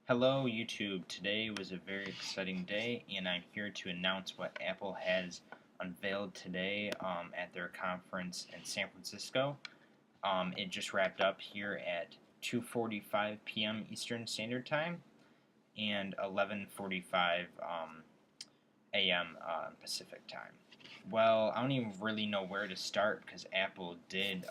Hello YouTube, today was a very exciting day and I'm here to announce what Apple has unveiled today at their conference in San Francisco. It just wrapped up here at 2:45 p.m. Eastern Standard Time and 11:45 a.m. Pacific Time. Well, I don't even really know where to start because Apple did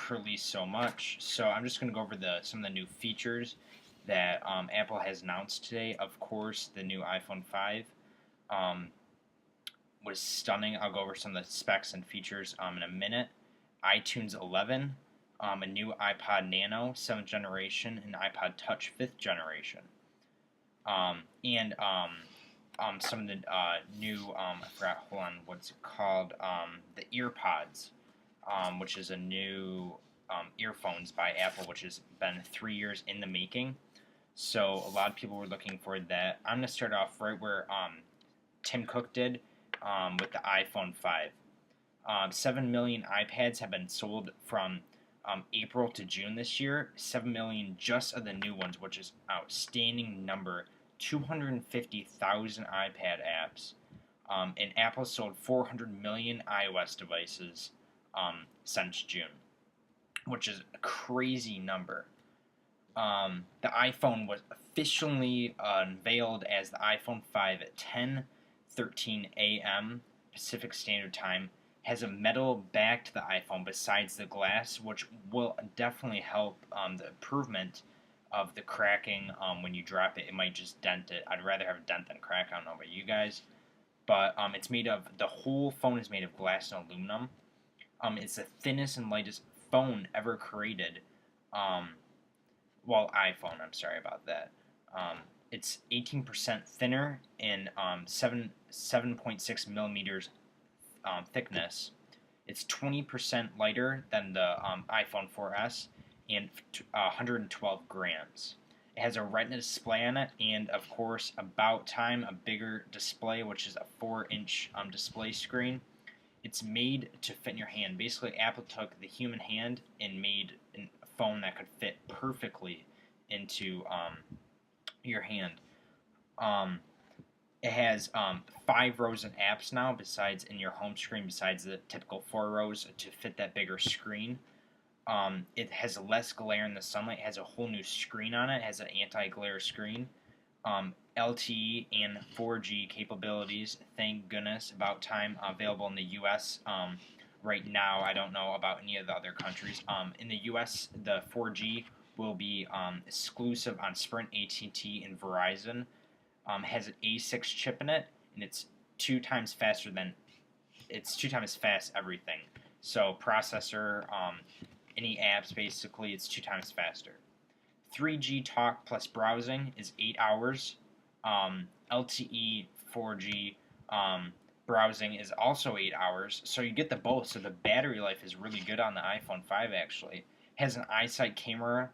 release so much. So I'm just going to go over some of the new features that Apple has announced today. Of course, the new iPhone 5 um, was stunning. I'll go over some of the specs and features in a minute. iTunes 11, a new iPod Nano 7th generation, and iPod Touch 5th generation. And some of the new, I forgot, hold on, what's it called? The earpods, which is a new earphones by Apple, which has been 3 years in the making. So a lot of people were looking for that. I'm going to start off right where Tim Cook did with the iPhone 5. 7 million iPads have been sold from April to June this year. 7 million just of the new ones, which is outstanding number. 250,000 iPad apps. And Apple sold 400 million iOS devices since June, which is a crazy number. The iPhone was officially unveiled as the iPhone 5 at 10:13 a.m. Pacific Standard Time. Has a metal back to the iPhone besides the glass, which will definitely help the improvement of the cracking. When you drop it, it might just dent it. I'd rather have a dent than a crack. I don't know about you guys, but it's made of, the whole phone is made of glass and aluminum. It's the thinnest and lightest phone ever created. iPhone. I'm sorry about that. It's 18% thinner and 7.6 millimeters thickness. It's 20% lighter than the iPhone 4S and 112 grams. It has a Retina display on it, and of course, about time, a bigger display, which is a 4-inch display screen. It's made to fit in your hand. Basically, Apple took the human hand and made a phone that could fit perfectly into your hand. It has 5 rows of apps now, besides in your home screen, besides the typical 4 rows to fit that bigger screen. It has less glare in the sunlight. It has a whole new screen on it. It has an anti-glare screen. LTE and 4G capabilities. Thank goodness, about time. Available in the U.S. Right now. I don't know about any of the other countries. In the U.S., the 4G will be exclusive on Sprint, AT&T, and Verizon. Has an A6 chip in it, and it's 2 times faster than, it's 2 times fast everything. So processor, any apps, basically, it's 2 times faster. 3G talk plus browsing is 8 hours. LTE 4G browsing is also 8 hours. So you get the both. So the battery life is really good on the iPhone 5 actually. Has an iSight camera,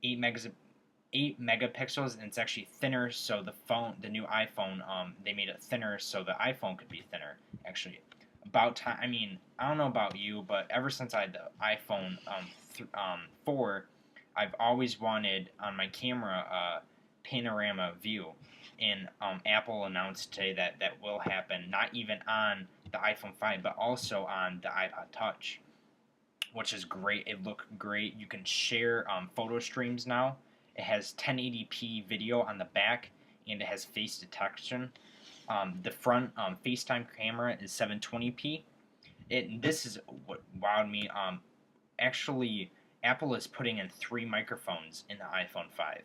8 megapixels, and it's actually thinner. So the new iPhone, they made it thinner so the iPhone could be thinner. Actually, about time. I mean, I don't know about you, but ever since I had the iPhone 4, I've always wanted on my camera a panorama view, and Apple announced today that that will happen. Not even on the iPhone 5, but also on the iPod Touch, which is great. It looked great. You can share photo streams now. It has 1080p video on the back, and it has face detection. The front FaceTime camera is 720p. This is what wowed me. Actually, Apple is putting in 3 microphones in the iPhone 5.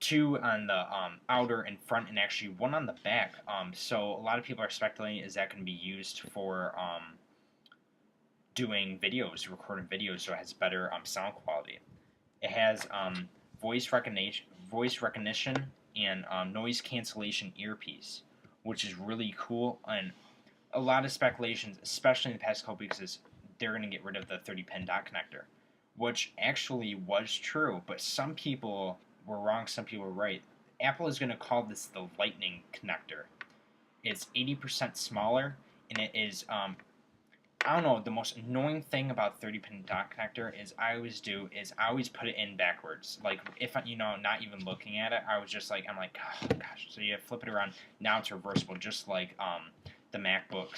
2 on the outer and front, and actually 1 on the back. So a lot of people are speculating, is that going to be used for doing videos, recording videos, so it has better sound quality. It has voice recognition and noise cancellation earpiece, which is really cool. And a lot of speculations, especially in the past couple weeks, is they're going to get rid of the 30-pin dot connector, which actually was true, but some people were wrong, some people were right. Apple is going to call this the Lightning connector. It's 80% smaller, and it is I don't know, the most annoying thing about 30-pin dot connector is I always put it in backwards. Like, if I, not even looking at it, I'm like, oh gosh. So you flip it around. Now it's reversible, just like the MacBook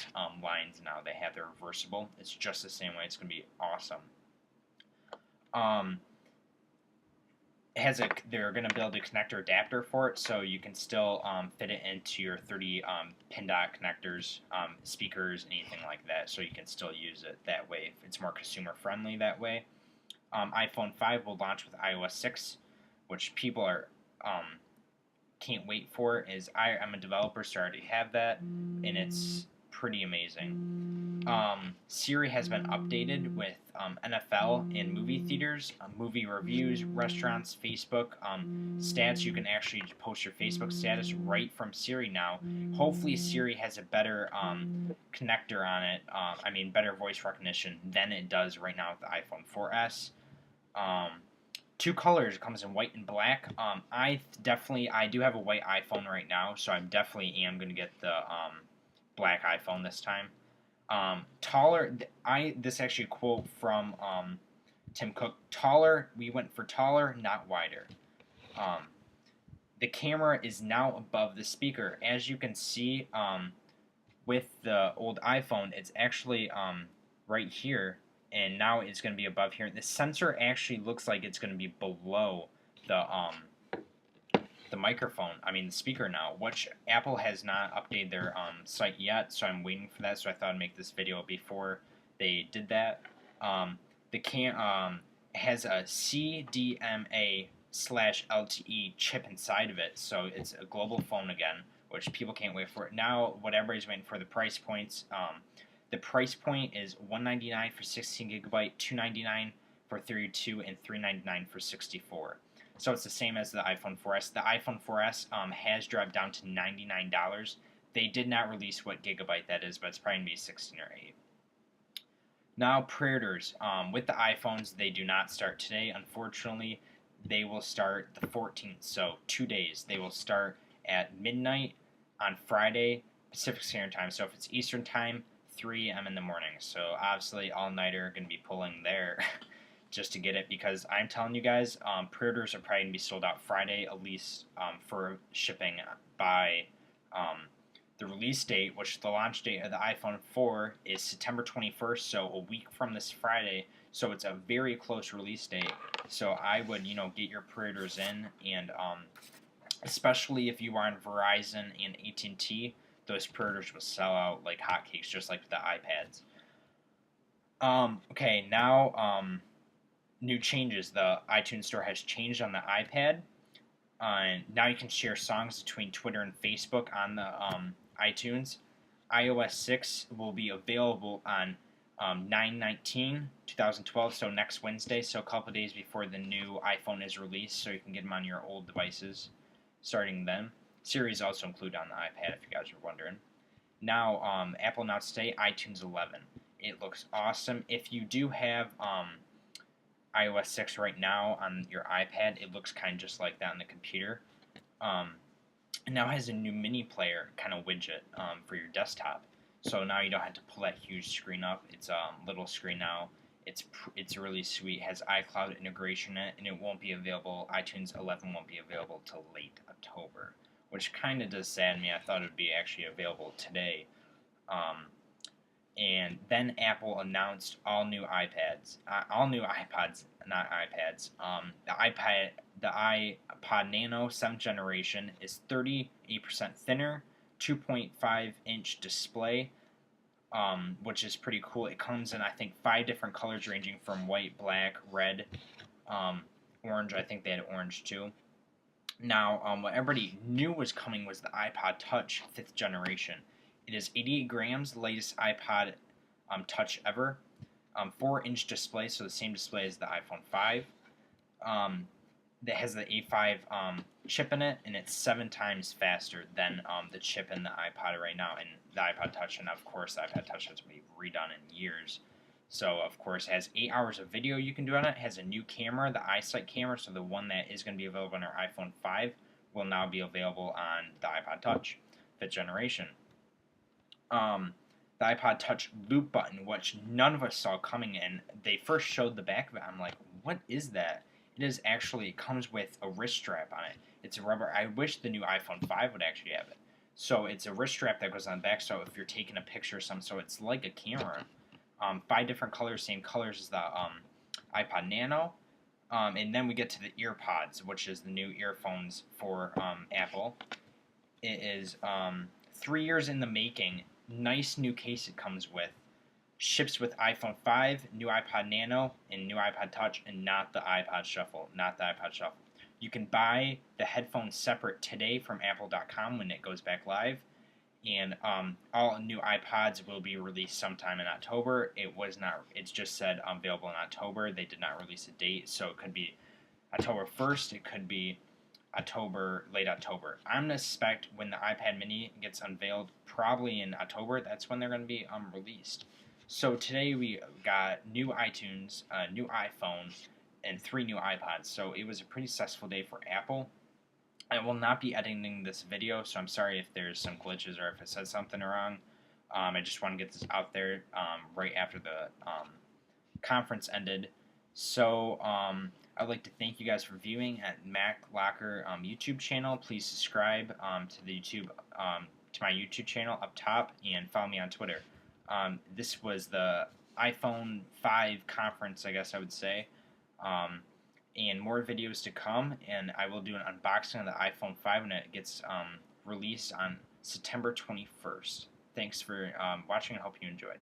lines now. They have the reversible. It's just the same way. It's going to be awesome. They're going to build a connector adapter for it, so you can still fit it into your 30 pin dot connectors, speakers, anything like that, so you can still use it that way. It's more consumer friendly that way. iPhone 5 will launch with iOS 6, which people are can't wait for. I'm a developer, so I already have that, and it's pretty amazing. Siri has been updated with NFL and movie theaters, movie reviews, restaurants, Facebook stats. You can actually post your Facebook status right from Siri now. Hopefully, Siri has a better connector on it. Better voice recognition than it does right now with the iPhone 4S. Two colors. It comes in white and black. I do have a white iPhone right now, so I definitely am going to get the black iPhone this time. Taller. This actually a quote from Tim Cook. Taller. We went for taller, not wider. The camera is now above the speaker. As you can see, with the old iPhone, it's actually right here, and now it's going to be above here. The sensor actually looks like it's going to be below the microphone, the speaker now, which Apple has not updated their site yet, so I'm waiting for that, so I thought I'd make this video before they did that. The has a CDMA/LTE chip inside of it, so it's a global phone again, which people can't wait for. Now, what everybody's waiting for, the price points. The price point is $199 for 16 gigabyte, $299 for 32, and $399 for 64. So it's the same as the iPhone 4S. The iPhone 4S has dropped down to $99. They did not release what gigabyte that is, but it's probably going to be 16 or 8. Now, pre-orders. With the iPhones, they do not start today. Unfortunately, they will start the 14th, so 2 days. They will start at midnight on Friday, Pacific Standard Time. So if it's Eastern Time, 3 a.m. in the morning. So obviously, all-nighter are going to be pulling there just to get it, because I'm telling you guys, pre-orders are probably going to be sold out Friday, at least for shipping by the release date, which the launch date of the iPhone 4 is September 21st, so a week from this Friday, so it's a very close release date. So I would, get your pre-orders in, and especially if you are on Verizon and AT&T, those pre-orders will sell out like hotcakes, just like the iPads. Okay, now new changes. The iTunes Store has changed on the iPad. Now you can share songs between Twitter and Facebook on the iTunes. iOS 6 will be available on 9/19/2012, so next Wednesday, so a couple days before the new iPhone is released, so you can get them on your old devices starting then. Siri is also included on the iPad, if you guys are wondering. Now, Apple announced today iTunes 11. It looks awesome. If you do have iOS 6 right now on your iPad, it looks kind of just like that on the computer. It now has a new mini player kind of widget for your desktop. So now you don't have to pull that huge screen up. It's a little screen now. It's really sweet. It has iCloud integration in it, and it won't be available. iTunes 11 won't be available till late October, which kind of does sadden me. I thought it would be actually available today. And then Apple announced all new iPods, not iPads. The iPod Nano 7th generation is 38% thinner, 2.5-inch display, which is pretty cool. It comes in, I think, 5 different colors ranging from white, black, red, orange. I think they had orange too. Now, what everybody knew was coming was the iPod Touch 5th generation. It is 88 grams, the latest iPod Touch ever. 4-inch display, so the same display as the iPhone 5. That has the A5 chip in it, and it's 7 times faster than the chip in the iPod right now, and the iPod Touch, and of course the iPod Touch has been redone in years. So, of course, it has 8 hours of video you can do on it. It has a new camera, the iSight camera, so the one that is going to be available on our iPhone 5 will now be available on the iPod Touch 5th generation. the iPod Touch loop button, which none of us saw coming in. They first showed the back of it. I'm like, what is that? It is actually, it comes with a wrist strap on it. It's a rubber. I wish the new iPhone 5 would actually have it. So it's a wrist strap that goes on the back. So if you're taking a picture or something, so it's like a camera. 5 different colors, same colors as the iPod Nano. And then we get to the EarPods, which is the new earphones for Apple. It is 3 years in the making. Nice new case it comes with. Ships with iPhone 5, new iPod Nano, and new iPod Touch, and not the iPod Shuffle. Not the iPod Shuffle. You can buy the headphones separate today from Apple.com when it goes back live. And all new iPods will be released sometime in October. It was not. It's just said available in October. They did not release a date, so it could be October 1st. It could be late October. I'm gonna suspect when the iPad Mini gets unveiled, probably in October. That's when they're gonna be released. So today we got new iTunes, new iPhone, and 3 new iPods. So it was a pretty successful day for Apple. I will not be editing this video, so I'm sorry if there's some glitches or if it says something wrong. I just want to get this out there right after the conference ended. So I'd like to thank you guys for viewing at Mac Locker YouTube channel. Please subscribe to the to my YouTube channel up top and follow me on Twitter. This was the iPhone 5 conference, I guess I would say. And more videos to come, and I will do an unboxing of the iPhone 5 when it gets released on September 21st. Thanks for watching. I hope you enjoyed.